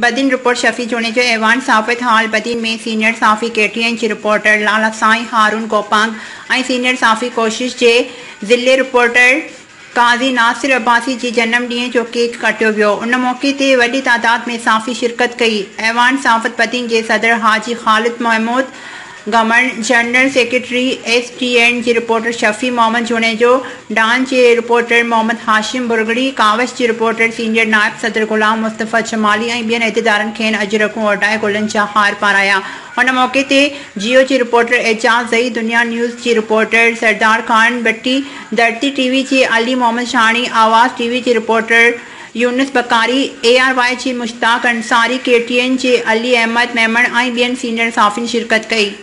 बदिन report Shafi चुने जो ऐवान साफ़ित हाल बदिन में सीनियर साफ़ी KTN जी रिपोर्टर लाला साईं हारून गोपांग ऐं सीनियर साफ़ी कोशिश जे ज़िले रिपोर्टर काज़ी नासिर अब्बासी जी जन्म ॾींहं जो केक कटियो वियो। उन मौक़े ते वॾी तादाद में साफ़ी शिरकत कई। ऐवान साफ़ित बदिन जे सदर Haji Khalid Mahmood, governor general secretary STN जी रिपोर्टर शफी मोहम्मद जुनेजो, डांस जे रिपोर्टर मोहम्मद हाशिम बुरगड़ी, कावश जी रिपोर्टर सीनियर नायब सदर गुलाम मुस्तफ़ा जमाली ऐं ॿियनि इहदेदारनि खेनि अजरकूं ओडाए गुलनि जा हार पाराया। उन मौक़े ते जियो जी रिपोर्टर एजाज़ ज़ई, दुनिया न्यूज़ जी रिपोर्टर सरदार खान भट्टी, धरती TV जी अली मोहम्मद शानी, आवाज़ TV जी रिपोर्टर यूनुस बकारी, ARY जी मुश्ताक अंसारी, KTN जे अली अहमद मेमण ऐं ॿियनि सीनियर साफ़िन शिरकत कई।